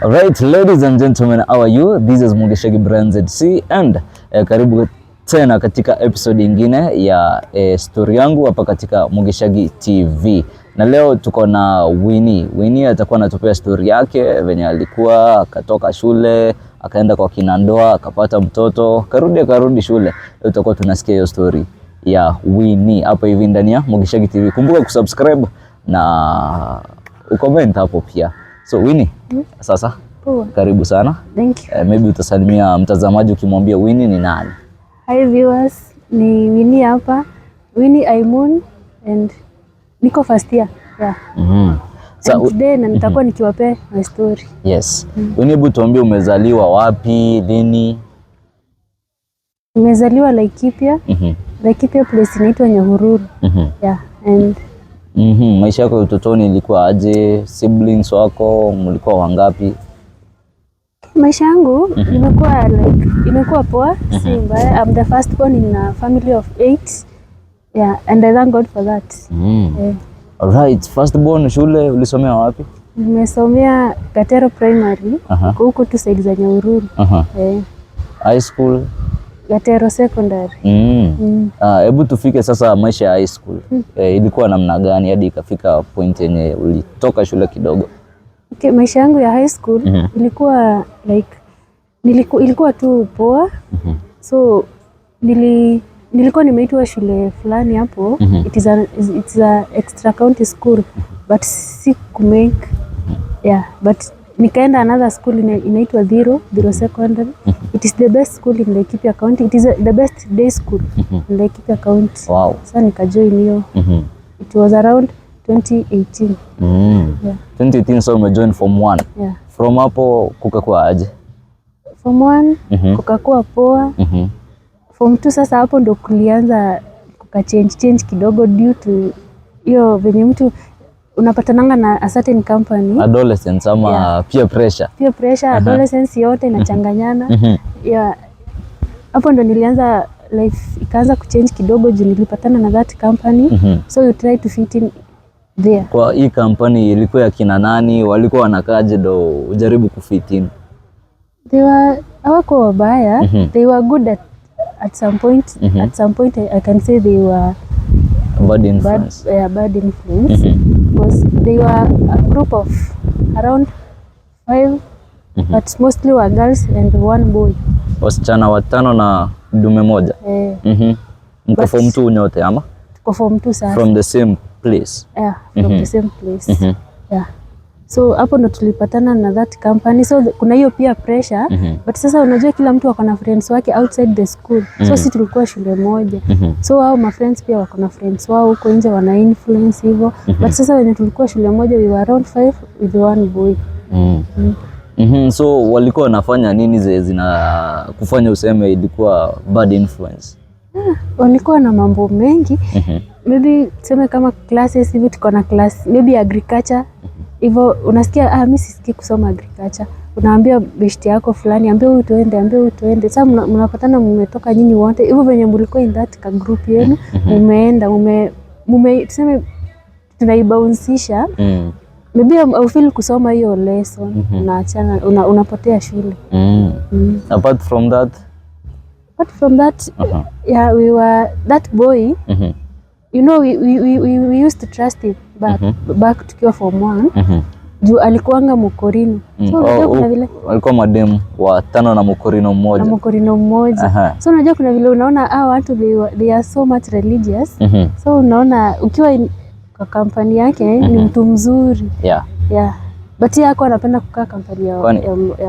Alright, ladies and gentlemen, how are you? This is Mugeshagi Brand ZC and karibu tena katika episode ingine ya story yangu hapa katika Mugeshagi TV. Na leo tuko na Winnie. Winnie atakuwa anatupea story yake venye alikuwa akatoka shule, akaenda kwa kinandoa, akapata mtoto, karudi shule. Leo tutakuwa tunasikia hiyo story ya Winnie hapa hivi ndani ya Mugeshagi TV. Kumbuka kusubscribe na ucomment hapo pia. So Winnie, sasa karibu sana. Thank you. Maybe utasalimia mtazamaji ukimwambia Winnie ni nani? Hi viewers, ni Winnie hapa. Winnie Aimun and niko first year. Yeah. So today na nitakuwa nikiwapea my story. Yes. Winnie, hebu tuambie umezaliwa wapi, lini? Nimezaliwa Laikipia. Laikipia place inaitwa Nyahururu. Yeah. And maisha yako utotoni ilikuwa aje? Siblings wako mlikuwa wangapi? Maisha yangu imekuwa poa, si mbaya. I'm the first born in a family of 8. Yeah, and I thank God for that. Yeah. Alright, first born, shule ulisomea wapi? Nimesomea Gatero Primary, huko tu side za Nyahururu. High school? Gatero Secondary. Hebu tufike sasa maisha ya high school. Ilikuwa namna gani hadi ikafika point yenye ulitoka shule kidogo? Okay, maisha yangu ya high school ilikuwa ilikuwa tu poa. So nilikuwa nimeitwa shule fulani hapo. It's a extra county school but si kumake. Yeah, but nikaenda another school inaitwa Dhiro Secondary. It is the best school in Laikipia County. It is the best day school in Laikipia County. Wow. Sasa nikajoin hiyo. It was around 2018. Yeah. 2018, so umejoin form 1. Yeah. From hapo kukakuwa aje? Form 1 kukakuwa poa. Form 2 sasa hapo ndo kulianza change kidogo due to hiyo venye mtu unapatananga na a certain company. Adolescence ama peer pressure. Peer pressure, adolescence yote inachanganyana. Yeah. Hapo ndo nilianza life ikaanza kuchange kidogo juu nilipatana na that company. So you try to fit in there. Kwa hii company ilikuwa ya kina nani? Walikuwa wanakaje ndo ujaribu kufit in? Hawako wabaya. They were good at some point. At some point I can say they were bad influence. Bad influence. Because they were a group of around 5, but mostly were girls and 1 boy. Wasichana 5 na dume moja. Mko form 2 nyote ama? Tuko form 2 sasa. From the same place. Yeah, from the same place. Yeah. So hapo ndo tulipatana na that company. So kuna hiyo pia pressure. But sasa unajua kila mtu wako na friends wake outside the school. So sisi tulikuwa shule moja. So wao ma friends pia wako na friends wao huko nje wana influence hivyo. But sasa wenye tulikuwa shule moja we were around 5 with 1 boy. So walikuwa wanafanya nini zina kufanya useme ilikuwa bad influence? Walikuwa na mambo mengi. Maybe tuseme kama classes hivi, tuko na class maybe agriculture. Hivyo unasikia mimi sisikii kusoma agriculture. Unaambia best yako fulani, ambia huyu tuende. Sasa mnapatana mmetoka nyinyi wote. Hivyo venye mlikuwa in that group yenu, umeenda tuseme tunaibauncisha. Maybe I feel kusoma hiyo lesson, unaachana unapotea shule. Apart from that, yeah, we were that boy. You know, we used to trust him back tukiwa form 1. Juu alikuanga Mukorino. So unajua kuna vile walikuwa madem wa 5 na Mukorino mmoja. So unajua kuna vile unaona watu they are so much religious. So unaona ukiwa kwa kampani yake ni mtu mzuri. Yeah. But yeye alikuwa anapenda kukaa kampani ya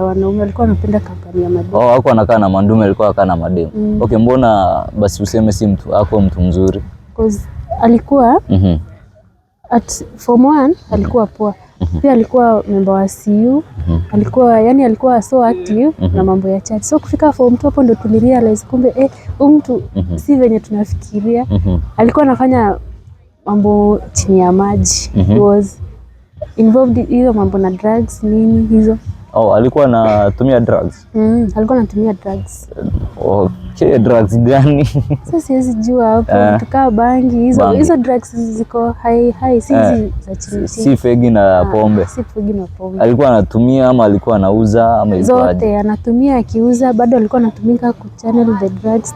wanaume, alikuwa anapenda kampani ya madem. Hakuwa anakaa na mandume, alikuwa anakaa na madem. Okay, mbona basi useme si mtu mzuri? Because alikuwa at form 1 alikuwa poa. Pia alikuwa member wa CU. Alikuwa so active na mambo ya church. So kufika form 2 hapo ndo tulirealize kumbe mtu si venye tunafikiria. Alikuwa anafanya mambo chini ya maji. He was involved hizo mambo na drugs nini hizo. Oh, alikuwa anatumia drugs? Alikuwa anatumia drugs. Okay, drugs gani? Sasa siwezi jua hapo, tukaa bangi hizo drugs ziko high, si za chini. Si fegi na pombe. Si fegi na pombe. Alikuwa anatumia ama alikuwa anauza ama ilikuwa aje? Zote anatumia, akiuza bado alikuwa anatumika ku channel the drugs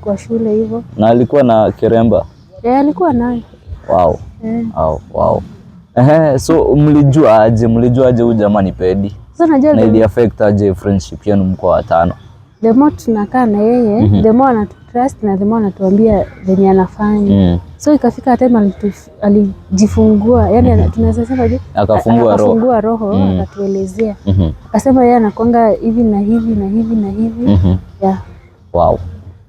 kwa shule hivyo. Na alikuwa na kiremba? Alikuwa nayo. Wow. Wow. So mlijua aje huyu jamaa ni pedi? Sasa najua na ili affect aje friendship yenu mko watano? The more tunakaa na yeye, the more anatutrust na the more anatuambia venye anafanya. So ikafika time alijifungua, yani tunaweza sema je, akafungua roho, akatuelezea. Akasema yeye anakuanga hivi na hivi na hivi na hivi. Yeah. Wow.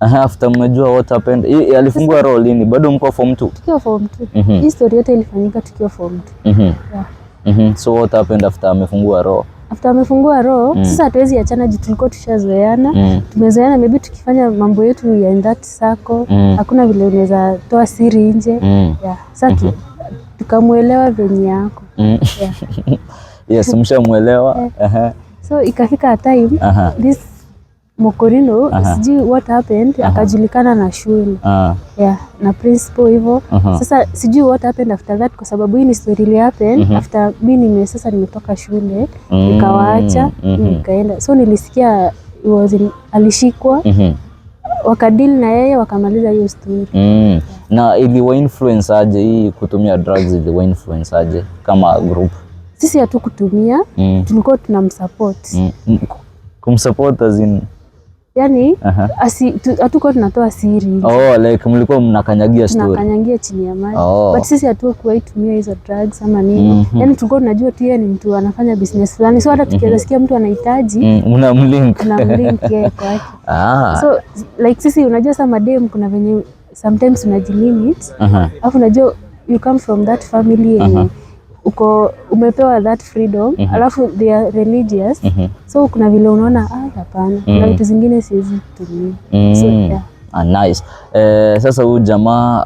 After mnajua what happened, alifungua roho lini? Bado mko form 2? Tukiwa form 2. Hii story yote ilifanyika tukiwa form 2. Yeah. So what happened after amefungua roho? After amefungua roho, sasa hatuwezi achana juu tulikuwa tushazoeana. Tumezoeana, maybe tukifanya mambo yetu ya in that circle, hakuna vile unaweza toa siri nje. Yeah. Sasa tukamuelewa venye yako. Yeah. Yes, mshamuelewa. So ikafika time this Mokorino, sijui what happened, akajulikana na shule. Yeah, na principal hivyo. Sasa sijui what happened after that, kwa sababu hii ni story ile happen after mimi sasa nimetoka shule, nikawaacha, nikaenda. So nilisikia alishikwa, wakadeal na yeye, wakamaliza hiyo story. Na iliwa influence aje hii kutumia drugs, iliwa influence aje kama group? Sisi hatu kutumia, tulikuwa tunamsupport. Kumsupport as in yani hatukuwa tunatoa siri. Like mlikuwa mnakanyagia story. Tunakanyagia chini ya maji. But sisi hatukuwa kutumia hizo drugs ama nini. Yani tulikuwa tunajua tu yeye ni mtu anafanya business fulani. So hata tukiweza sikia mtu anahitaji, mnamlink yeye kwake. So like sisi unajua sama madem kuna venye sometimes unajilimit. Alafu unajua you come from that family umepewa that freedom, alafu they are religious. So kuna vile unaona hapana, kuna vitu zingine siwezi kutumia. So yeah. Nice. Sasa huyu jamaa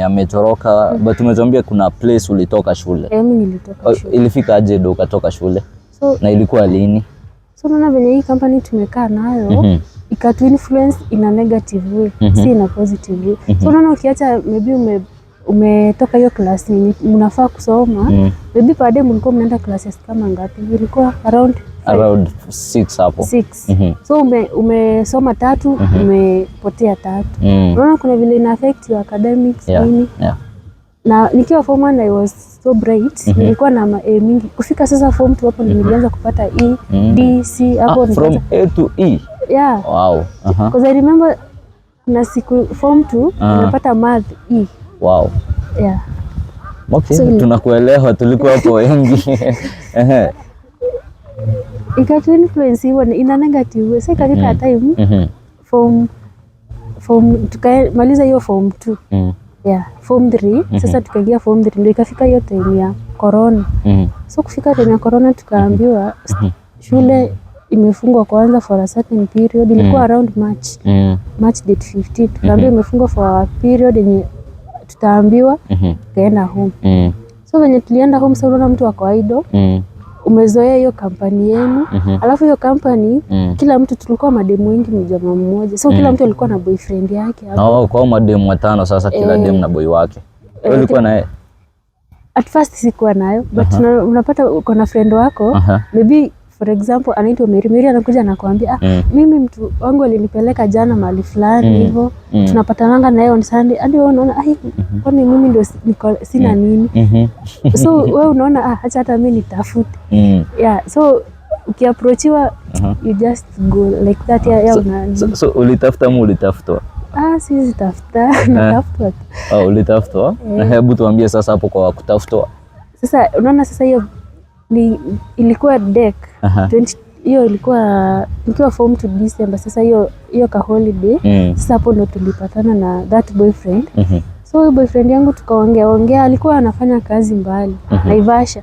ametoroka, but umetuambia kuna place ulitoka shule. Mimi nilitoka shule. Ilifika aje ndo ukatoka shule? So, na ilikuwa lini? So naona venye hii company tumekaa nayo ikatu influence in a negative way, si in a positive way. So naona ukiacha maybe umetoka hiyo class ni mnafaa kusoma, maybe baadaye mlikuwa mnaenda classes kama ngapi? Ilikuwa around 6 hapo. 6. So umesoma 3, umepotea 3. Unaona kuna vile ina affect your academics nini? Na nikiwa form 1 I was so bright, nilikuwa na mingi. Kufika sasa form 2 hapo nilianza kupata E, D, C hapo from A to E. Yeah. Wow. Because I remember kuna siku form 2 nimepata math E. Wow. Yeah. Okay, so, tunakuelewa, tulikuwa hapo wengi. Ikatu influence hiyo ina negative. Sasa katika time form tukamaliza hiyo form 2. Yeah, form 3. Sasa tukaingia form 3 ndio ikafika hiyo time ya corona. So kufika time ya corona tukaambiwa shule imefungwa kwanza for a certain period. Ilikuwa around March date 15. Tukaambiwa imefungwa for a period yenye tutaambiwa tukaenda home. So venye tulienda home, sasa unaona mtu wako idle, umezoea hiyo kampani yenu, alafu hiyo kampani kila mtu, tulikuwa mademu wengi mjamaa mmoja, so kila mtu alikuwa na boyfriend yake hapo. Kwa mademu watano sasa, kila dem na boy wake. Wewe ulikuwa naye? At first sikuwa nayo, but unapata uko na friend wako, maybe for example anaitwa Mary anakuja anakuambia mimi mtu wangu alinipeleka jana mahali fulani hivyo, tunapatananga naye on Sunday, hadi wewe unaona kwani mimi ndio sina nini. So wewe unaona acha hata mimi nitafute. Yeah, so ukiapproachiwa you just go like that. So ulitafuta mu ulitafutwa? Sisi tafuta natafutwa tu. Ulitafutwa? Na hebu tuambie sasa hapo kwa kutafutwa. Sasa unaona sasa hiyo ilikuwa deck 20, hiyo ilikuwa nikiwa form 2 December. Sasa hiyo ka holiday sasa hapo ndo tulipatana na that boyfriend. So huyo boyfriend yangu tukaongea, alikuwa anafanya kazi mbali Naivasha.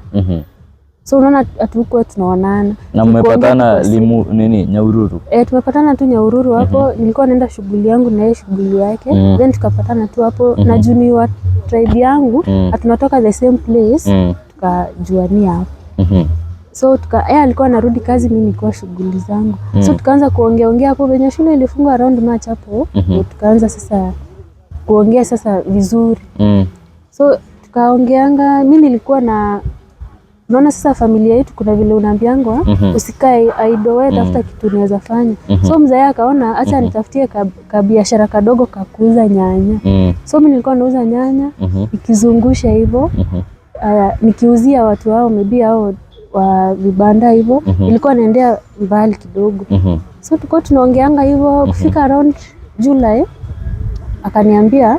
So unaona hatukuwa tunaonana. Na mmepatana nini Nyahururu? Tumepatana tu Nyahururu hapo. Nilikuwa naenda shughuli yangu na yeye shughuli yake. Then tukapatana tu hapo na junior tribe yangu, tunatoka the same place, tukajuania hapo. So yeye alikuwa anarudi kazi, mimi nilikuwa shughuli zangu. So tukaanza kuongea hapo venye shule ilifungwa around March hapo. Tukaanza sasa kuongea sasa vizuri. So tukaongeanga, mimi nilikuwa naona sasa familia yetu kuna vile unaambiangwa usikae idle, wewe tafuta kitu unaweza fanya. So mzee akaona acha nitafutie biashara kadogo kakuuza nyanya. So mimi nilikuwa nauza nyanya nikizungusha hivyo, nikiuzia watu wao maybe hao wa vibanda hivyo, ilikuwa naendea mbali kidogo. So tulikuwa tunaongeanga hivyo kufika around July, akaniambia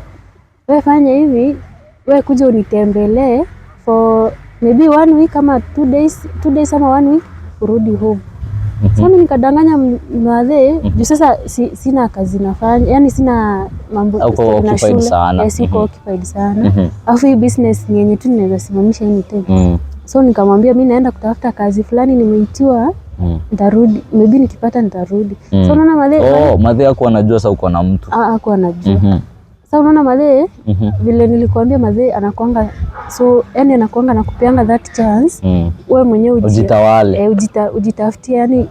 wewe fanya hivi, wewe kuja unitembelee for maybe 1 week ama 2 days ama 1 week urudi home. So mimi nikadanganya mzee juu sasa sina kazi nafanya, yani sina mambo na shule, siko occupied sana. Afu hii business ni yenye tu ninaweza simamisha anytime. So nikamwambia mimi naenda kutafuta kazi fulani nimeitiwa, nitarudi maybe nikipata nitarudi. So unaona madhe yako anajua sasa uko na mtu. Ako anajua. Sasa unaona madhe vile nilikwambia madhe anakuanga, so yani anakuanga nakupeanga that chance wewe mwenyewe ujitawale, ujitafutie yani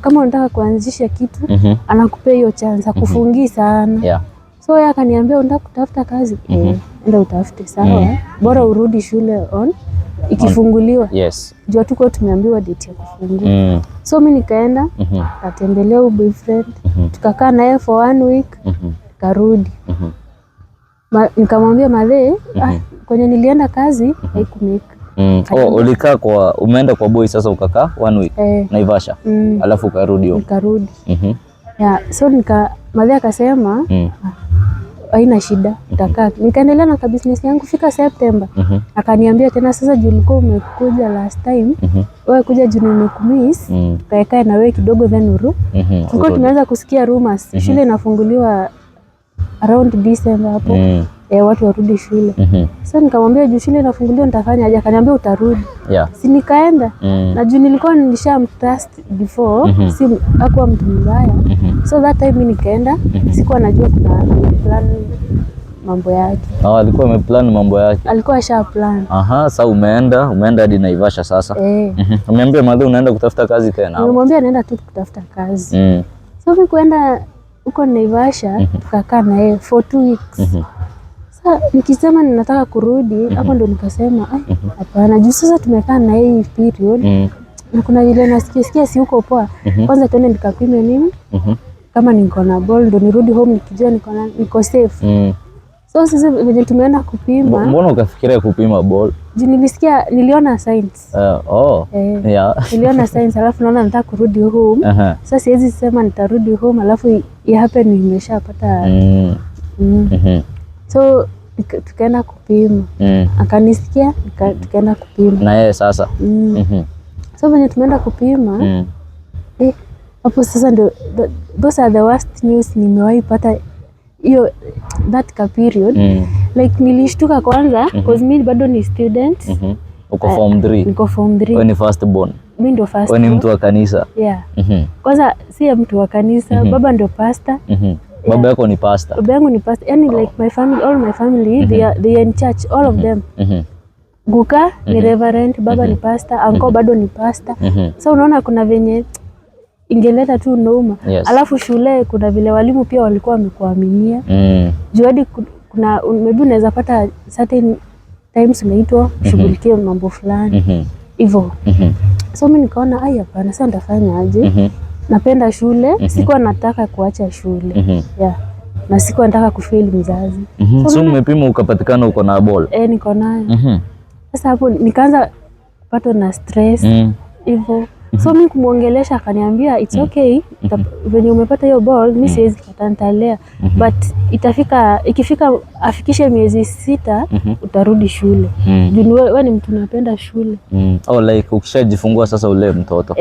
kama unataka kuanzisha kitu anakupea hiyo chance, akufungii sana. So yeye akaniambia unataka kutafuta kazi, enda utafute, sawa, bora urudi shule ikifunguliwa. Jua tuko tumeambiwa date ya kufungua. So mimi nikaenda atembelea huyo boyfriend, tukakaa naye for 1 week, karudi. Nikamwambia madhe kwenye nilienda kazi haikumeka. Ulikaa umeenda kwa boy sasa ukakaa 1 week Naivasha, alafu ukarudi huko. Nikarudi. So madhe akasema haina shida, utakaa. Nikaendelea na business yangu fika September. Akaniambia tena sasa juu ulikuwa umekuja last time, wewe kuja juu nimekumiss, tukae na wewe kidogo then urudi. Tulikuwa tumeanza kusikia rumors shule inafunguliwa around December hapo. Watu warudi shule. Sasa nikamwambia juu shule inafunguliwa nitafanya aje? Akaniambia utarudi. Si nikaenda. Na juu nilikuwa nilishamtrust before, si hakuwa mtu mbaya. So that time mimi nikaenda, sikuwa najua kuna plan mambo yake. Alikuwa ameplan mambo yake. Alikuwa asha plan. Sasa umeenda hadi Naivasha sasa. Umeambia madhe unaenda kutafuta kazi tena? Nimemwambia naenda tu kutafuta kazi. So mimi kwenda huko Naivasha tukakaa na yeye for 2 weeks. Sasa nikisema ninataka kurudi hapo ndo nikasema hapana, juu sasa tumekaa na yeye period na kuna vile nasikia si uko poa. Kwanza twende nikapime mimi kama niko na ball ndo nirudi home nikijua niko safe. So sasa vile tumeenda kupima. Mbona ukafikiria kupima ball? Juu niliona signs. Niliona signs alafu naona nataka kurudi home. Sasa siwezi sema nitarudi home alafu happen nimeshapata. So tukaenda kupima. Akanisikia tukaenda kupima. Na yeye sasa. So venye tumeenda kupima hapo sasa ndo those are the worst news nimewahi pata hiyo that period. Like nilishtuka kwanza because mimi bado ni student. Uko form 3. Niko form 3. Wewe ni first born. Mimi ndo first. Wewe ni mtu wa kanisa. Kwanza si mtu wa kanisa, baba ndo pastor. Baba yako ni pastor? Baba yangu ni pastor. Yani like my family, all my family they are in church, all of them. Guka ni reverend, baba ni pastor, uncle bado ni pastor. So unaona kuna venye ingeleta tu noma. Alafu shule kuna vile walimu pia walikuwa wamekuaminia. Juu hadi kuna maybe unaweza pata certain times unaitwa shughulikie mambo fulani hivyo. So mimi nikaona hapana, sasa nitafanya aje? Napenda shule, sikuwa nataka kuacha shule. Na sikuwa nataka kufail mzazi. So umepima ukapatikana uko na ball? Niko nayo. Sasa hapo nikaanza kupatwa na stress hivyo. So mimi kumuongelesha akaniambia it's okay, venye umepata hiyo ball mimi siwezi katantalea, but ikifika afikishe miezi 6 utarudi shule. Juu wewe ni mtu unapenda shule. Like ukishajifungua sasa ule mtoto.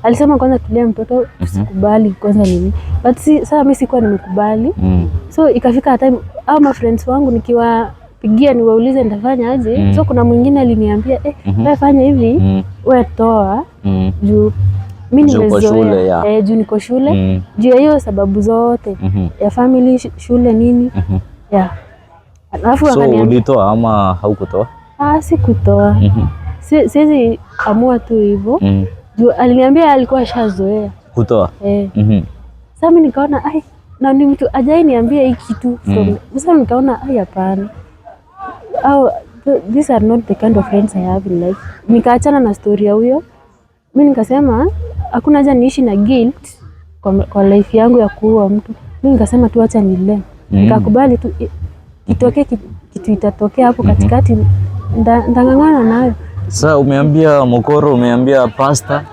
Alisema kwanza tulee mtoto usikubali kwanza nini. But sasa mimi sikuwa nimekubali. So ikafika time au ma friends wangu nikiwapigia niwaulize nitafanya aje. So kuna mwingine aliniambia wewe fanya hivi, wewe toa juu mimi nimezoea juu niko shule. Juu ya hiyo sababu zote ya family, shule nini. Alafu so ulitoa ama haukutoa? Sikutoa. siwezi amua tu hivyo. Juu aliniambia alikuwa ashazoea kutoa. Sasa mimi nikaona na ni mtu ajai niambia hii kitu sasa nikaona hapana. These are not the kind of friends I have in life. Nikaachana na story ya huyo. Mimi nikasema hakuna haja niishi na guilt kwa life yangu ya kuua mtu. Mimi nikasema tu acha nile. Nikakubali tu kitokee kitu itatokea hapo katikati ndangangana nayo. Sasa umeambia mokoro, umeambia pasta?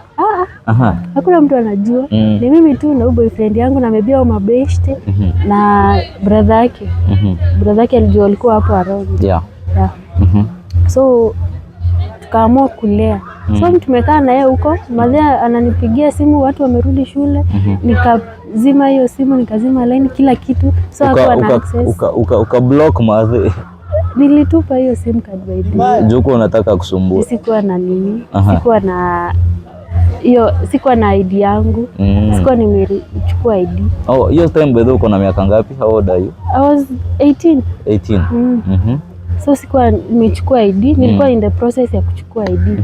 Hakuna mtu anajua. Ni mimi tu na boyfriend yangu na maybe au mabeshte na brother yake. Brother yake alijua alikuwa hapo around. So tukaamua kulea. So tumekaa na yeye huko, madhia ananipigia simu watu wamerudi shule, nikazima hiyo simu, nikazima line kila kitu. So hakuwa na access. Uka block madhe. Nilitupa hiyo sim card by the way. Juko unataka kusumbua. Sikuwa na nini? Sikuwa na ID yangu. Sikuwa nimechukua ID. Hiyo time bado uko na miaka ngapi? How old are you? I was 18. 18. So sikuwa nimechukua ID, nilikuwa in the process ya kuchukua ID.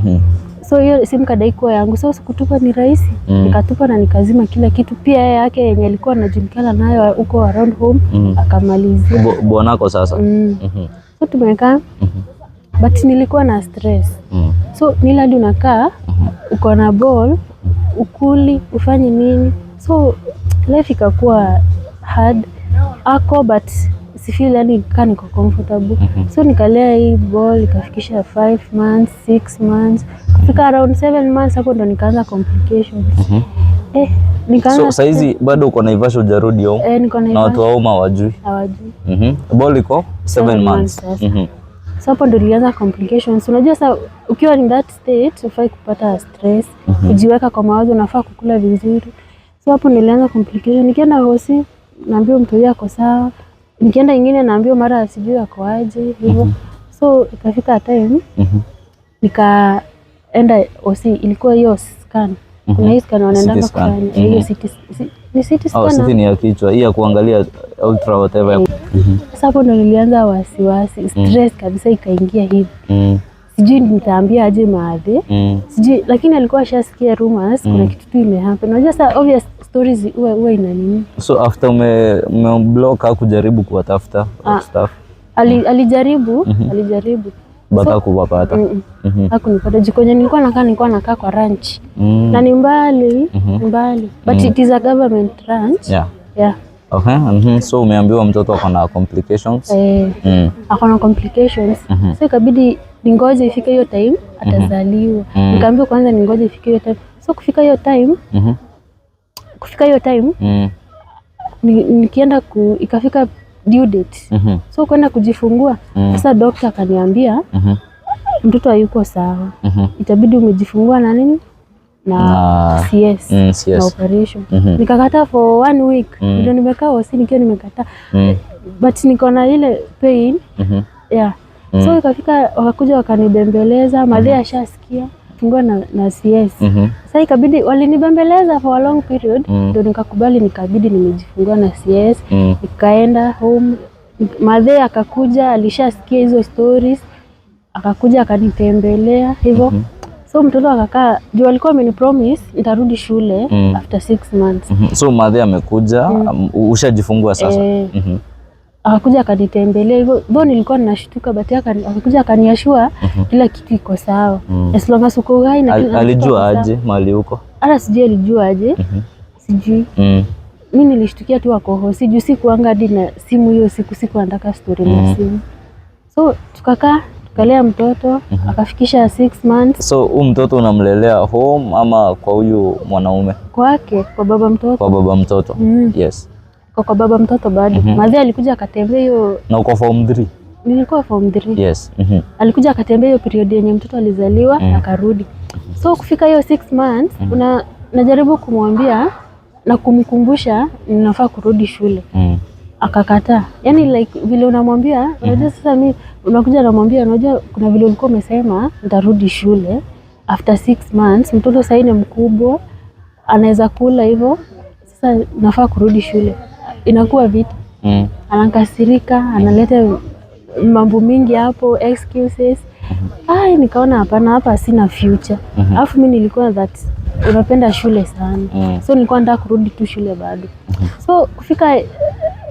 So hiyo sim card haikuwa yangu. So sikutupa ni rahisi. Nikatupa na nikazima kila kitu. Pia yeye yake yenye alikuwa anajulikana nayo huko around home akamalizia. Bwanako sasa. So tumekaa but nilikuwa na stress. So nila hadi unakaa uko na ball ukuli ufanye nini, so life ikakuwa hard but si feel yani niko comfortable. So nikalea hii ball ikafikisha 5 months 6 months kufika around 7 months hapo ndo nikaanza complications. So saizi bado uko na Naivasha hujarudi home? Niko na watu wa home hawajui? Ball iko 7 months. So hapo ndo nilianza complications. Unajua sasa ukiwa in that state ufai kupata stress, kujiweka kwa mawazo, unafaa kukula vizuri. So hapo nilianza complication. Nikienda hosi naambiwa mtu yako sawa. Nikienda ingine naambiwa mara sijui yako aje hivyo. So ikafika time nikaenda hosi, ilikuwa hiyo scan. Kuna hii scan wanaenda kufanya. Hiyo CT scan. CT ni ya kichwa, hii ya kuangalia ultra whatever. Sasa hapo ndo nilianza wasiwasi, stress kabisa ikaingia hivi. Sijui nitaambia aje maadhi. Sijui, lakini alikuwa ashasikia rumors kuna kitu tu imehappen. Unajua sasa obvious stories huwa ina nini. So after umeblock au kujaribu kuwatafuta stuff? Alijaribu. Bata kuwapata. Hakunipata. Jikonye nilikuwa nakaa kwa ranch. Na ni mbali. But it is a government ranch. Yeah. Okay. So umeambiwa mtoto ako na complications? Ako na complications. So ikabidi ningoje ifike hiyo time atazaliwa. Nikaambiwa kwanza ningoje ifike hiyo time. So kufika hiyo time nikienda ikafika due date. So kwenda kujifungua. Sasa doctor akaniambia mtoto hayuko sawa. Itabidi umejifungua na nini? Na CS. Na operation. Nikakataa for 1 week. Ndio nimekaa hosi nikiwa nimekataa. But niko na ile pain. So ikafika wakakuja wakanibembeleza, madhe ashasikia fungua na CS. Sasa ikabidi walinibembeleza for a long period, ndio nikakubali, nikabidi nimejifungua na CS. Nikaenda home, madhe akakuja, alishasikia hizo stories, akakuja akanitembelea hivyo. So mtoto akakaa, juu alikuwa amenipromise nitarudi shule after 6 months. So madhe amekuja, ushajifungua sasa? Akakuja akanitembelea hivyo. Though nilikuwa ninashtuka, but akakuja akaniashua kila kitu iko sawa. As long as uko hai na alijua aje mali huko? Hata sijui alijua aje. Sijui. Mimi nilishtukia tu wako hosi, juu sikuanga hadi na simu hiyo siku nataka story na simu. So tukalea mtoto akafikisha 6 months. So mtoto unamlelea home ama kwa huyu mwanaume? Kwake, kwa baba mtoto. Kwa baba mtoto. Yes. Kwa baba mtoto bado. Madhe alikuja akatembea hiyo. Na uko form 3? Nilikuwa form 3. Yes. Alikuja akatembea hiyo period yenye mtoto alizaliwa akarudi. So kufika hiyo 6 months najaribu kumwambia na kumkumbusha ninafaa kurudi shule. Akakataa. Yaani like vile unamwambia, unajua sasa mimi unakuja namwambia, unajua kuna vile ulikuwa umesema nitarudi shule after 6 months, mtoto sasa ni mkubwa, anaweza kula hivyo. Sasa nafaa kurudi shule. Inakuwa vita. Anakasirika, analeta mambo mingi hapo, excuses. Nikaona hapana, hapa sina future. Alafu mimi nilikuwa that unapenda shule sana. So nilikuwa nataka kurudi tu shule bado. So kufika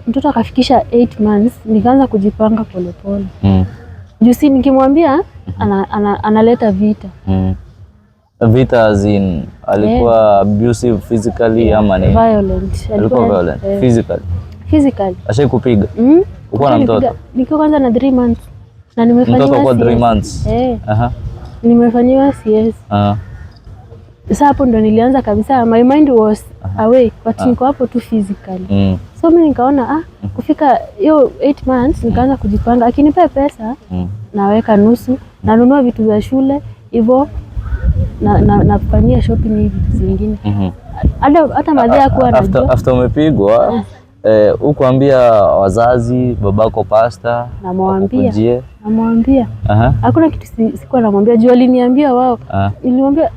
mtoto akafikisha 8 months, nikaanza kujipanga polepole. Juu si nikimwambia analeta vita. Vita as in alikuwa abusive physically ama ni violent? Alikuwa violent physically. Ashai kupiga? Uko na mtoto? Niko kwanza na 3 months. Na nimefanyiwa mtoto kwa 3 months. Nimefanyiwa CS. Sasa hapo ndo nilianza kabisa, my mind was away, but niko hapo tu physically. So mimi nikaona kufika hiyo 8 months nikaanza kujipanga, akinipa pesa naweka nusu, nanunua vitu za shule hivyo, nafanyia shopping hivi vitu zingine. Hata madhia yako anajua. After umepigwa ukuambia wazazi, babako pasta, namwambia hakuna kitu sikuwa namwambia, juu aliniambia wao.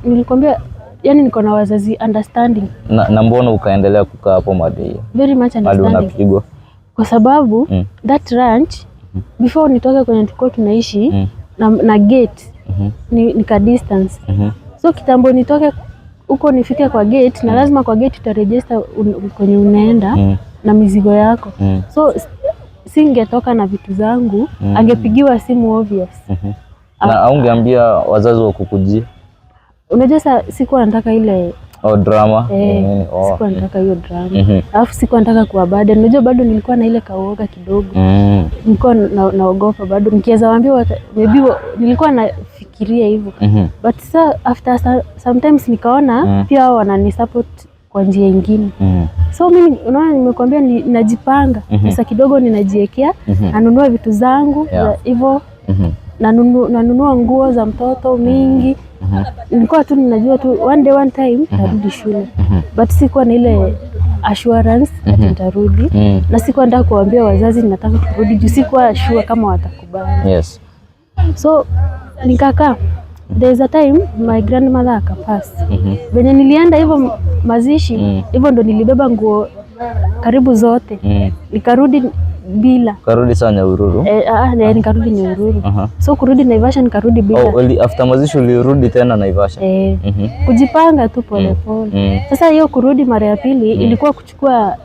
Nilikwambia yani niko na wazazi understanding. Na mbona ukaendelea kukaa hapo Madhia? Very much understanding. Unapigwa kwa sababu that ranch before nitoke kwenye tulikuwa tunaishi na gate ni ka distance. So kitambo nitoke huko nifike kwa gate, na lazima kwa gate utaregister kwenye unaenda na mizigo yako. So singetoka na vitu zangu, angepigiwa simu obvious. Na aungeambia wazazi wa kukujia? Unajua sikuwa nataka ile drama. Sikuwa nataka hiyo drama. Alafu sikuwa nataka kuwa burden. Unajua bado nilikuwa na ile kaoga kidogo. Nilikuwa naogopa bado. Nikiweza waambia maybe nilikuwa nafikiria hivyo. But after sometimes nikaona pia wao wananisupport kwa njia nyingine. So mimi unaona nimekuambia najipanga. Pesa kidogo ninajiwekea, nanunua vitu zangu hivyo. Nanunua nguo za mtoto mingi. Nilikuwa tu ninajua tu one day one time nitarudi shule. But sikuwa na ile assurance ati nitarudi. Na sikuwa nataka kuambia wazazi ninataka kurudi, juu sikuwa sure kama watakubali. Yes. So nikakaa. There's a time my grandmother akapass. Venye nilienda hivyo mazishi, hivyo ndo nilibeba nguo karibu zote. Nikarudi bila. Karudi sana Nyahururu? Nikarudi Nyahururu. So kurudi Naivasha nikarudi bila. After mazishi ulirudi tena Naivasha? Kujipanga tu pole pole. Sasa hiyo kurudi mara ya pili ilikuwa kuchukua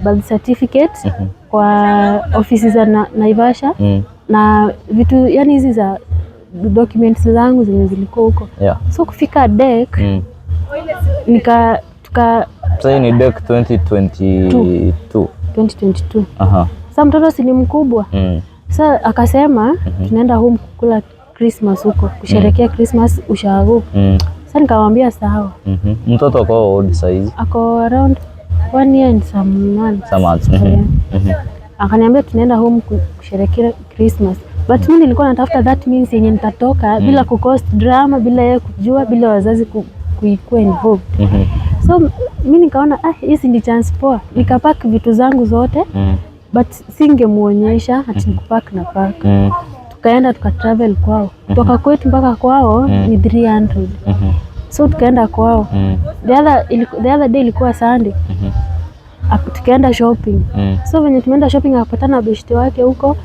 birth certificate kwa ofisi za Naivasha na vitu yani hizi za documents zangu zenye zilikuwa huko. So kufika deck Sasa ni deck 2022. Sasa mtoto si ni mkubwa. Sasa akasema tunaenda home kukula Christmas huko, kusherehekea Christmas ushago. Sasa nikamwambia sawa. Mtoto ako old size? Ako around 1 year and some months. Akaniambia tunaenda home kusherehekea Christmas. But mimi nilikuwa natafuta that means yenye nitatoka bila kucost drama, bila yeye kujua, bila wazazi kuikuwa involved. So mimi nikaona hizi ni chance poa. Nikapack vitu zangu zote. But singemuonyesha ati nikupack na pack. Tukaenda tukatravel kwao. Kutoka kwetu mpaka kwao ni 300. So tukaenda kwao. The other day ilikuwa Sunday. Tukaenda shopping. So venye tumeenda shopping akapatana na beshte wake huko.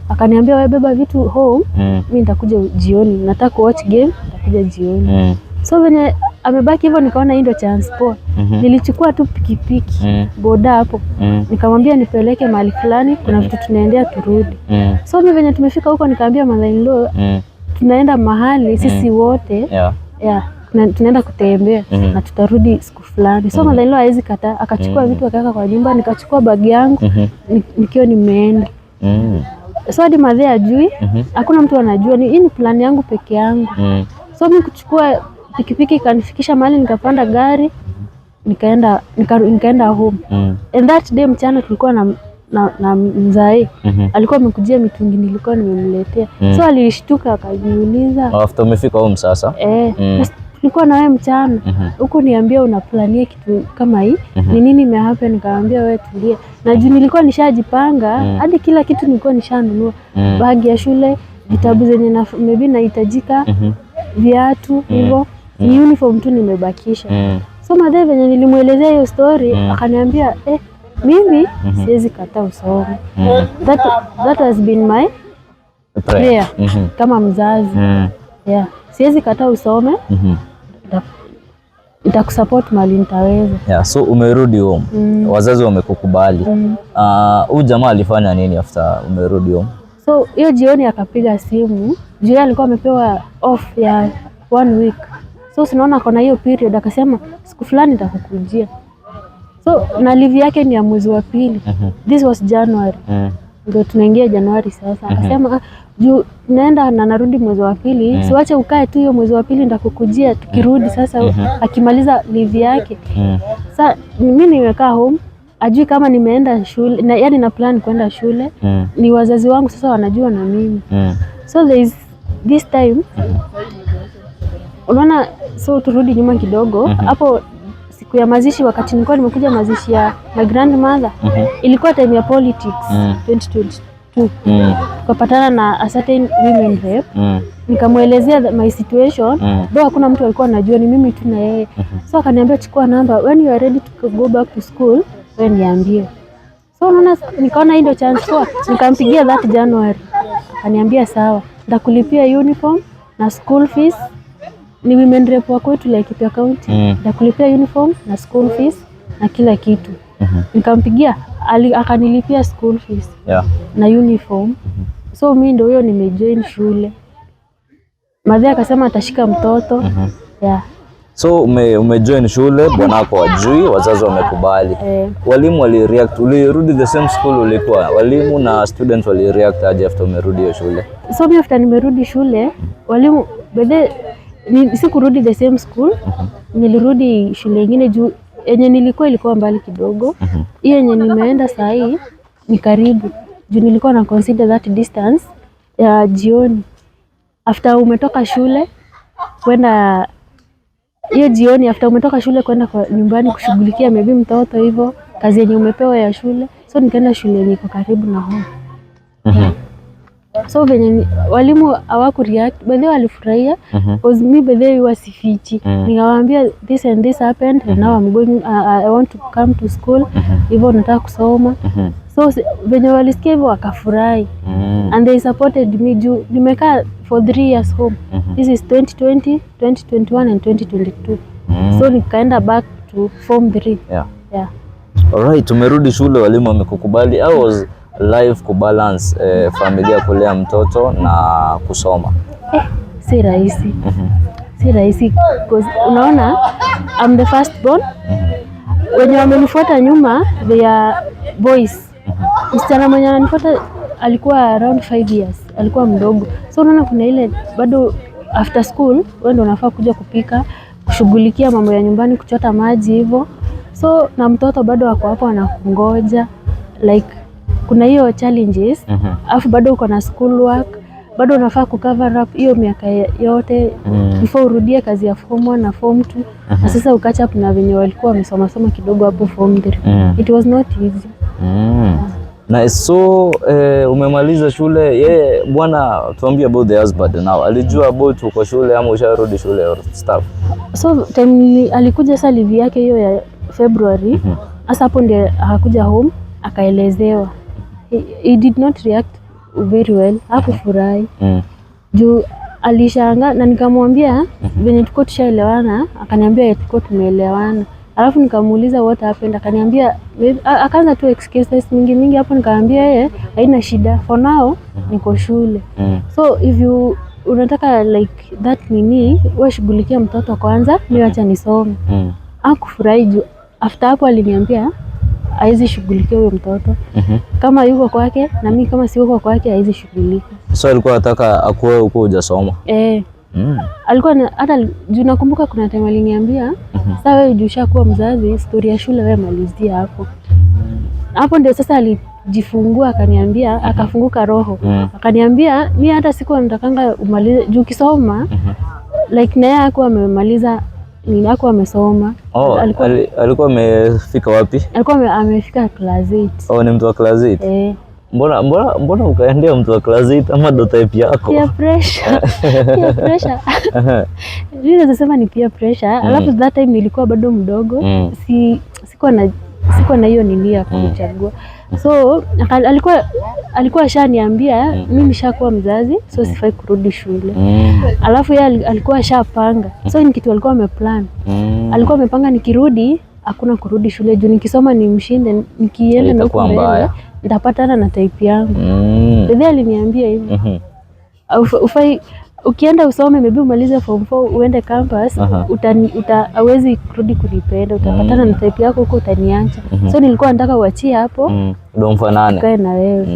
Akaniambia wewe beba vitu home, mimi nitakuja jioni. Nataka kuwatch game, nitakuja jioni. So venye amebaki hivyo nikaona hii ndio chance poa. Nilichukua tu pikipiki boda hapo. Nikamwambia nipeleke mahali fulani, kuna vitu tunaendea turudi. So mimi venye tumefika huko nikaambia mother-in-law tunaenda mahali sisi wote. Tunaenda kutembea na tutarudi siku fulani. So mother-in-law hawezi kataa, akachukua vitu akaweka kwa nyumba, nikachukua bagi yangu nikiwa nimeenda. So hadi madhe ajui, hakuna mtu anajua, hii ni plan yangu peke yangu. So mimi kuchukua pikipiki kanifikisha mahali, nikapanda gari nikaenda home. And that day mchana tulikuwa na mzae. Alikuwa amekujia mitungi nilikuwa nimemletea. So alishtuka akajiuliza. After umefika home sasa? Tulikuwa na wewe mchana. Huko niambia unaplania kitu kama hii. Ni nini imehappen? Nikamwambia wewe tulia. Na juu nilikuwa nishajipanga, hadi kila kitu nilikuwa nishanunua. Bagi ya shule, vitabu zenye maybe nahitajika, viatu, hivyo. Ni uniform tu nimebakisha. So madhe venye nilimuelezea hiyo story, akaniambia mimi siwezi kataa usome. That has been my prayer kama mzazi. Yeah. Siwezi kataa usome. Nitakusupport mali nitaweza. Yeah, so umerudi home. Wazazi wamekukubali. Huyu jamaa alifanya nini after umerudi home? So hiyo jioni akapiga simu. Jioni alikuwa amepewa off ya 1 week. So sinaona kuna hiyo period, akasema siku fulani nitakukujia. So na leave yake ni ya mwezi wa pili. This was January. Ndio tunaingia Januari sasa. Akasema juu naenda na narudi mwezi wa pili, siwache ukae tu hiyo mwezi wa pili nitakukujia tukirudi sasa. Akimaliza leave yake. Sasa mimi nimekaa home, ajui kama nimeenda shule na yani na plan kwenda shule. Ni wazazi wangu sasa wanajua na mimi. So there is this time unaona, so turudi nyuma kidogo hapo. Siku ya mazishi, wakati nilikuwa nimekuja mazishi ya my grandmother, ilikuwa time ya politics 2022. Tukapatana na a certain women rep. Nikamuelezea my situation, though hakuna mtu alikuwa anajua, ni mimi tu na yeye. So akaniambia chukua namba, when you are ready to go back to school wewe niambie. So unaona, nikaona hii ndio chance kwa, nikampigia that January. Akaniambia sawa, nitakulipia uniform na school fees. Ni women rep wa kwetu Laikipia County. Nitakulipia uniform na school fees na kila kitu. Nikampigia, akanilipia school fees na uniform. So mimi ndio huyo nimejoin shule. Madhe akasema atashika mtoto. So umejoin shule, bwanako wajui, wazazi wamekubali. Walimu walireact, ulirudi the same school ulikuwa? Walimu na students walireact aje after umerudi hiyo shule? So mimi after nimerudi shule, walimu sikurudi the same school. Nilirudi shule nyingine juu yenye ilikuwa mbali kidogo. Hiyo yenye nimeenda saa hii ni karibu. Juu nilikuwa na consider that distance ya jioni. After umetoka shule kwenda hiyo jioni, after umetoka shule kwenda kwa nyumbani kushughulikia maybe mtoto hivyo, kazi yenye umepewa ya shule. So nikaenda shule yenye iko karibu na home. So venye walimu hawaku react, baadhi walifurahia because me baadhi wasifichi. Nikawaambia this and this happened and now I'm going, I want to come to school. Hivyo nataka kusoma. So venye walisikia hivyo wakafurahi. And they supported me juu nimekaa for 3 years home. This is 2020, 2021 and 2022. So nikaenda back to form 3. Alright, umerudi shule, walimu wamekukubali. How was life kubalance familia, kulea mtoto na kusoma? Si rahisi. Si rahisi because unaona I'm the first born. Wenye wamenifuata nyuma they are boys. Msichana mwenye ananifuata alikuwa around 5 years, alikuwa mdogo. So unaona kuna ile bado after school wewe ndio unafaa kuja kupika, kushughulikia mambo ya nyumbani, kuchota maji hivyo. So na mtoto bado wako hapo anakungoja, like kuna hiyo challenges. Afu bado uko na school work, bado unafaa kucover up hiyo miaka yote before urudie kazi ya form 1 na form 2. Na sasa ukatch up na venye walikuwa wamesoma kidogo hapo form 3. It was not easy. Na so umemaliza shule, yeye bwana, tuambie about the husband now. Alijua about uko shule ama usharudi shule or stuff? So time alikuja sasa leave yake hiyo ya February. Sasa hapo ndiye akakuja home akaelezewa. He did not react very well. Hakufurahi. Juu alishanga na nikamwambia venye tuko tushaelewana, akaniambia tuko tumeelewana. Alafu nikamuuliza what happened, akaniambia akaanza tu excuses mingi hapo. Nikamwambia yeye haina shida, for now niko shule. So if you unataka like that nini, wewe shughulikia mtoto kwanza, mimi acha nisome. Hakufurahi juu after hapo aliniambia haizi shughulikia huyo mtoto. Kama yuko kwake na mimi kama siko kwake haizi shughulika. So alikuwa anataka akuwe huko hujasoma. Alikuwa hata juu nakumbuka kuna time aliniambia sasa wewe juu kuwa mzazi, story ya shule wewe malizia hapo. Hapo ndio sasa alijifungua, akaniambia akafunguka roho. Akaniambia mimi hata siku nitakanga umalize juu kisoma like na yeye hakuwa amemaliza, hakuwa amesoma. Alikuwa amefika wapi? Alikuwa amefika class 8. Ni mtu wa class 8? Mbona ukaendea mtu wa class 8 ama ndo type yako? Peer pressure. Peer pressure. Ndio nasema ni peer pressure. Alafu that time nilikuwa bado mdogo. Sikuwa na hiyo nini ya kuchagua. So alikuwa ashaniambia mimi nishakuwa mzazi, so sifai kurudi shule. Alafu yeye alikuwa ashapanga, so ni kitu alikuwa ameplan. Alikuwa amepanga nikirudi hakuna kurudi shule juu nikisoma ni mshinde, nikienda na huko mbele nitapatana na type yangu. Bebe aliniambia hivi. Ufai ukienda usome maybe umalize form 4 uende campus, hawezi kurudi kunipenda, utapatana na type yako huko utaniacha. So nilikuwa nataka uachie hapo ndio mfanane kae na wewe.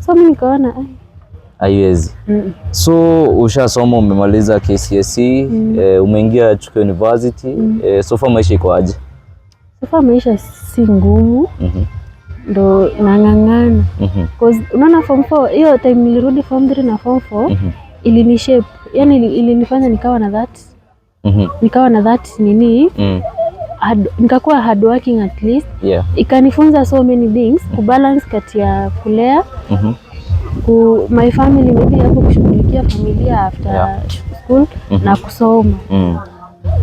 So mimi nikaona haiwezi. So ushasoma, umemaliza KCSE, umeingia Chuka University. So far maisha iko aje? So far maisha si ngumu. Ndo nang'ang'ana. Cause unaona form 4 hiyo time nilirudi form 3 na form 4 ilinishape, yani ilinifanya nikawa na that nini, nikakuwa hard working at least. Ikanifunza so many things, kubalance kati ya kulea my family, maybe hapo kushughulikia familia after school na kusoma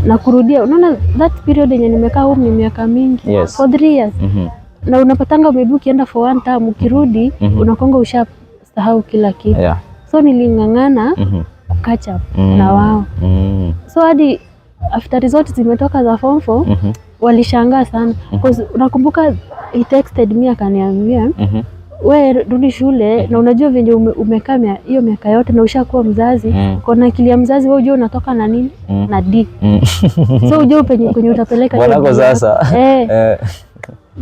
na kurudia. Unaona that period yenye nimekaa home ni miaka mingi, for 3 years. Na unapatanga maybe ukienda for one term ukirudi unakonga ushasahau kila kitu. So niling'ang'ana catch up na wao. So hadi after results zimetoka za form 4 walishangaa sana, because unakumbuka he texted me akaniambia wewe rudi shule, na unajua venye umekaa hiyo miaka yote na ushakuwa mzazi, kuna akili ya mzazi, wewe unajua unatoka na nini na D. So unajua kwenye utapeleka hiyo wanako sasa.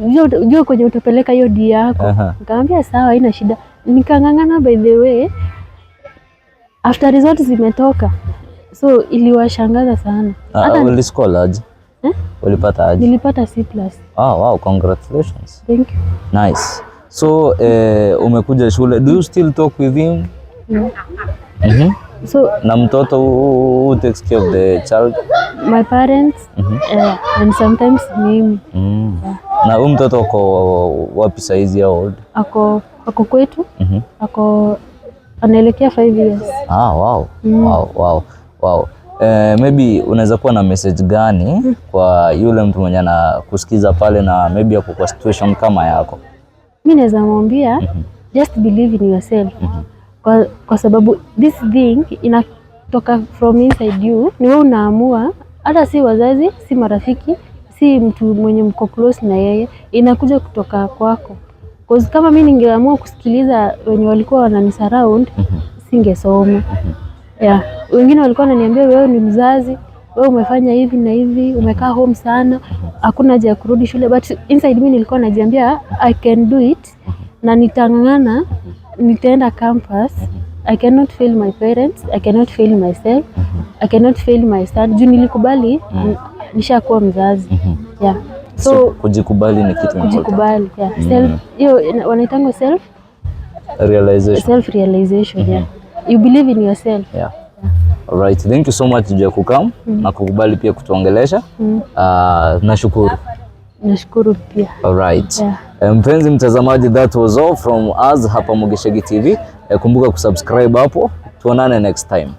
Unajua kwenye utapeleka hiyo D yako. Nikamwambia sawa, haina shida. Nikang'ang'ana. By the way, after results zimetoka, so iliwashangaza sana. Hata uliscore aje? Ulipata aje? Nilipata C+. Wow, congratulations. Thank you. Nice. So umekuja shule, do you still talk with him? No. So na mtoto who takes care of the child? My parents and sometimes mimi. Na huyu mtoto ako wapi saizi ya old? Ako kwetu. Ako anaelekea 5 years. Wow. Maybe unaweza kuwa na message gani kwa yule mtu mwenye anakusikiza pale na maybe ako kwa situation kama yako? Mimi naweza mwambia just believe in yourself. Kwa sababu this thing inatoka from inside you, ni wewe unaamua, hata si wazazi, si marafiki, si mtu mwenye mko close na yeye, inakuja kutoka kwako. Cause kama mimi ningeamua kusikiliza wenye walikuwa wananisurround, singesoma. Wengine walikuwa wananiambia wewe ni mzazi, wewe umefanya hivi na hivi, umekaa home sana, hakuna haja ya kurudi shule, but inside mimi nilikuwa najiambia I can do it, na nitang'ang'ana, nitaenda campus. I cannot fail my parents, I cannot fail myself, I cannot fail my son. Juu nilikubali nishakuwa mzazi. So kujikubali ni kitu important. Kujikubali, self, hiyo wanaitanga self realization. You believe in yourself. Alright, thank you so much Joy kukam na kukubali pia kutuongelesha. Nashukuru. Nashukuru pia. Alright. Mpenzi mtazamaji, that was all from us hapa Mugishagi TV. Kumbuka kusubscribe hapo. Tuonane next time.